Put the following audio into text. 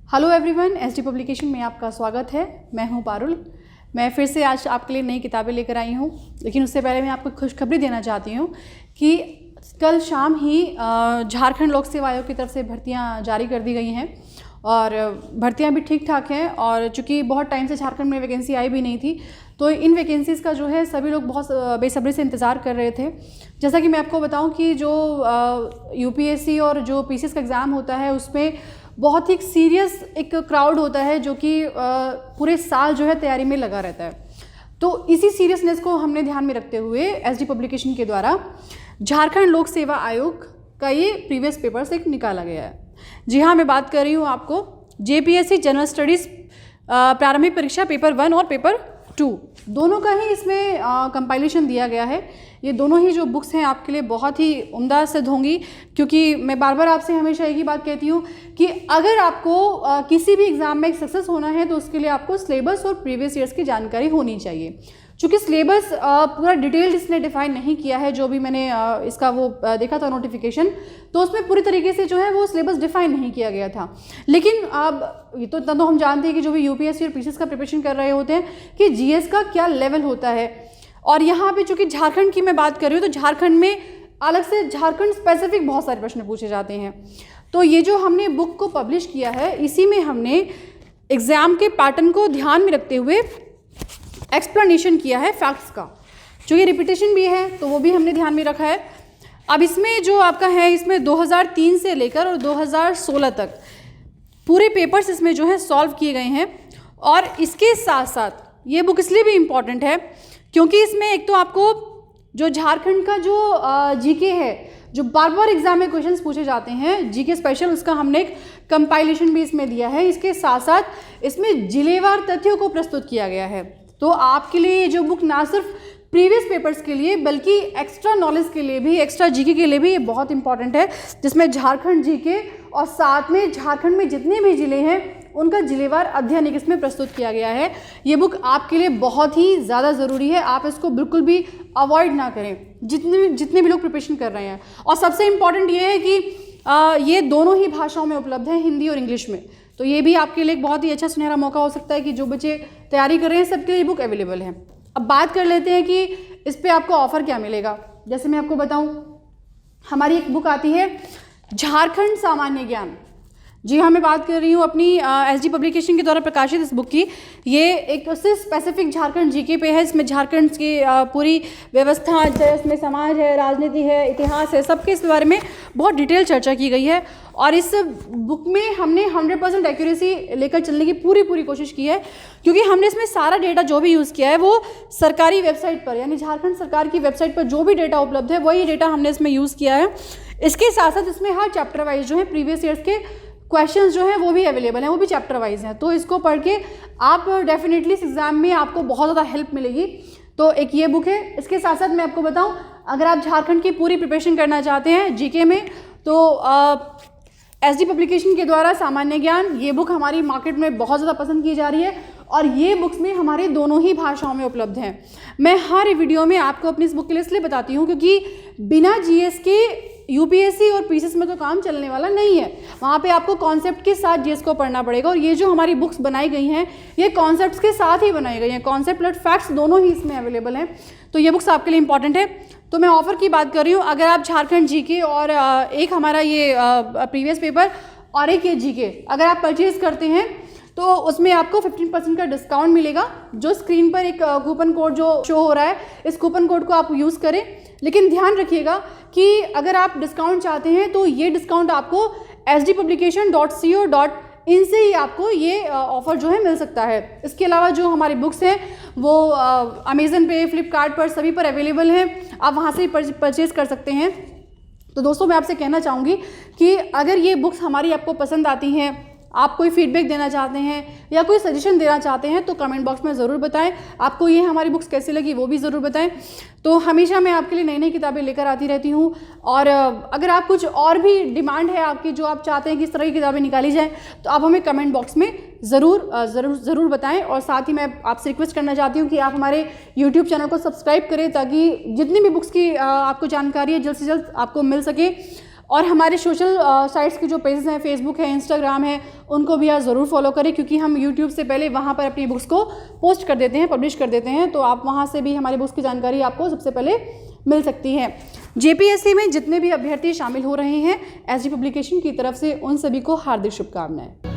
Hello everyone, SD publication में आपका स्वागत है। मैं हूं पारुल। मैं फिर से आज आपके लिए नई किताबें लेकर आई हूं, लेकिन उससे पहले मैं आपको खुशखबरी देना चाहती हूं कि कल शाम ही झारखंड लोक सेवा आयोग की तरफ से भर्तियां जारी कर दी गई हैं और भर्तियां भी ठीक ठाक हैं। और चूँकि बहुत टाइम से झारखंड में वैकेंसी आई भी नहीं थी, तो इन वैकेंसीज़ का जो है सभी लोग बहुत बेसब्री से इंतज़ार कर रहे थे। जैसा कि मैं आपको बताऊं कि जो यूपीएससी और जो पीसीएस का एग्ज़ाम होता है उसमें बहुत ही सीरियस एक क्राउड होता है जो कि पूरे साल जो है तैयारी में लगा रहता है। तो इसी सीरियसनेस को हमने ध्यान में रखते हुए एसडी पब्लिकेशन के द्वारा झारखंड लोक सेवा आयोग का ये प्रीवियस पेपर्स एक निकाला गया है। जी हाँ, मैं बात कर रही हूँ आपको जेपीएससी जनरल स्टडीज़ प्रारंभिक परीक्षा पेपर 1 और पेपर 2 दोनों का ही इसमें कंपाइलेशन दिया गया है। ये दोनों ही जो बुक्स हैं आपके लिए बहुत ही उम्दा सिद्ध होंगी, क्योंकि मैं बार बार आपसे हमेशा एक ही बात कहती हूँ कि अगर आपको किसी भी एग्ज़ाम में सक्सेस होना है तो उसके लिए आपको सिलेबस और प्रीवियस ईयर्स की जानकारी होनी चाहिए। चूँकि सिलेबस पूरा डिटेल्ड इसने डिफाइन नहीं किया है, जो भी मैंने इसका वो देखा था नोटिफिकेशन, तो उसमें पूरी तरीके से जो है वो सिलेबस डिफाइन नहीं किया गया था। लेकिन अब ये तो इतना तो हम जानते हैं कि जो भी यूपीएससी और पीसीएस का प्रिपरेशन कर रहे होते हैं कि जीएस का क्या लेवल होता है। और यहाँ पे चूँकि झारखंड की मैं बात कर रही हूँ तो झारखंड में अलग से झारखंड स्पेसिफिक बहुत सारे प्रश्न पूछे जाते हैं। तो ये जो हमने बुक को पब्लिश किया है, इसी में हमने एग्ज़ाम के पैटर्न को ध्यान में रखते हुए एक्सप्लेनेशन किया है फैक्ट्स का। जो ये रिपीटेशन भी है तो वो भी हमने ध्यान में रखा है। अब इसमें जो आपका है, इसमें 2003 से लेकर और 2016 तक पूरे पेपर्स इसमें जो है सॉल्व किए गए हैं। और इसके साथ साथ ये बुक इसलिए भी इम्पॉर्टेंट है क्योंकि इसमें एक तो आपको जो झारखंड का जो जीके है, जो बार बार एग्जाम में क्वेश्चंस पूछे जाते हैं जीके स्पेशल, उसका हमने एक कंपाइलेशन भी इसमें दिया है। इसके साथ साथ इसमें जिलेवार तथ्यों को प्रस्तुत किया गया है। तो आपके लिए ये जो बुक ना सिर्फ प्रीवियस पेपर्स के लिए बल्कि एक्स्ट्रा नॉलेज के लिए भी, एक्स्ट्रा जीके के लिए भी ये बहुत इंपॉर्टेंट है, जिसमें झारखंड जीके और साथ में झारखंड में जितने भी ज़िले हैं उनका जिलेवार अध्ययन एक इसमें प्रस्तुत किया गया है। ये बुक आपके लिए बहुत ही ज़्यादा ज़रूरी है, आप इसको बिल्कुल भी अवॉइड ना करें जितने भी लोग प्रिपरेशन कर रहे हैं। और सबसे इम्पॉर्टेंट ये है कि ये दोनों ही भाषाओं में उपलब्ध है, हिंदी और इंग्लिश में। तो ये भी आपके लिए एक बहुत ही अच्छा सुनहरा मौका हो सकता है कि जो बच्चे तैयारी कर रहे हैं सबके लिए बुक अवेलेबल है। अब बात कर लेते हैं कि इस पर आपको ऑफ़र क्या मिलेगा। जैसे मैं आपको बताऊं, हमारी एक बुक आती है झारखंड सामान्य ज्ञान। जी हाँ, मैं बात कर रही हूँ अपनी एसडी पब्लिकेशन के द्वारा प्रकाशित इस बुक की। ये एक उससे स्पेसिफिक झारखंड जीके पे है। इसमें झारखंड की पूरी व्यवस्था है, इसमें समाज है, राजनीति है, इतिहास है, सबके इस बारे में बहुत डिटेल चर्चा की गई है। और इस बुक में हमने 100% एक्यूरेसी लेकर चलने की पूरी कोशिश की है, क्योंकि हमने इसमें सारा डेटा जो भी यूज़ किया है वो सरकारी वेबसाइट पर, यानी झारखंड सरकार की वेबसाइट पर जो भी डेटा उपलब्ध है वही डेटा हमने इसमें यूज़ किया है। इसके साथ साथ इसमें हर चैप्टर वाइज जो है प्रीवियस ईयर्स के क्वेश्चंस जो हैं वो भी अवेलेबल हैं, वो भी चैप्टर वाइज हैं। तो इसको पढ़ के आप डेफिनेटली इस एग्ज़ाम में आपको बहुत ज़्यादा हेल्प मिलेगी। तो एक ये बुक है। इसके साथ साथ मैं आपको बताऊं, अगर आप झारखंड की पूरी प्रिपरेशन करना चाहते हैं जीके में तो एसडी पब्लिकेशन के द्वारा सामान्य ज्ञान, ये बुक हमारी मार्केट में बहुत ज़्यादा पसंद की जा रही है और ये बुक्स में हमारे दोनों ही भाषाओं में उपलब्ध हैं। मैं हर वीडियो में आपको अपनी इस बुक के लिए इसलिए बताती हूँ क्योंकि बिना जीएस के यूपीएससी और पीसीएस में तो काम चलने वाला नहीं है। वहाँ पे आपको कॉन्सेप्ट के साथ जीएस को पढ़ना पड़ेगा। और ये जो हमारी बुक्स बनाई गई हैं ये कॉन्सेप्ट्स के साथ ही बनाई गई हैं, कॉन्सेप्ट प्लस फैक्ट्स दोनों ही इसमें अवेलेबल हैं। तो ये बुक्स आपके लिए इंपॉर्टेंट है। तो मैं ऑफ़र की बात कर रही हूँ, अगर आप झारखंड जीके और एक हमारा ये प्रीवियस पेपर और एक ये जीके अगर आप परचेज़ करते हैं तो उसमें आपको 15% का डिस्काउंट मिलेगा। जो स्क्रीन पर एक कूपन कोड जो शो हो रहा है, इस कूपन कोड को आप यूज़ करें। लेकिन ध्यान रखिएगा कि अगर आप डिस्काउंट चाहते हैं तो ये डिस्काउंट आपको sdpublication.co.in से ही आपको ये ऑफ़र जो है मिल सकता है। इसके अलावा जो हमारी बुक्स हैं वो अमेज़न पे, फ्लिपकार्ट पर, सभी पर अवेलेबल हैं, आप वहाँ से ही परचेज़ कर सकते हैं। तो दोस्तों, मैं आपसे कहना चाहूँगी कि अगर ये बुक्स हमारी आपको पसंद आती हैं, आप कोई फीडबैक देना चाहते हैं या कोई सजेशन देना चाहते हैं तो कमेंट बॉक्स में ज़रूर बताएं। आपको ये हमारी बुक्स कैसी लगी वो भी ज़रूर बताएं। तो हमेशा मैं आपके लिए नई नई किताबें लेकर आती रहती हूँ। और अगर आप कुछ और भी डिमांड है आपकी, जो आप चाहते हैं कि इस तरह की किताबें निकाली जाएँ, तो आप हमें कमेंट बॉक्स में ज़रूर बताएं। और साथ ही मैं आपसे रिक्वेस्ट करना चाहती हूँ कि आप हमारे यूट्यूब चैनल को सब्सक्राइब करें ताकि जितनी भी बुक्स की आपको जानकारी है जल्द से जल्द आपको मिल सके। और हमारे सोशल साइट्स के जो पेजेस हैं, फेसबुक है, इंस्टाग्राम है, उनको भी आप ज़रूर फॉलो करें, क्योंकि हम यूट्यूब से पहले वहाँ पर अपनी बुक्स को पोस्ट कर देते हैं, पब्लिश कर देते हैं, तो आप वहाँ से भी हमारी बुक्स की जानकारी आपको सबसे पहले मिल सकती है। जेपीएससी में जितने भी अभ्यर्थी शामिल हो रहे हैं एसडी पब्लिकेशन की तरफ से, उन सभी को हार्दिक शुभकामनाएं।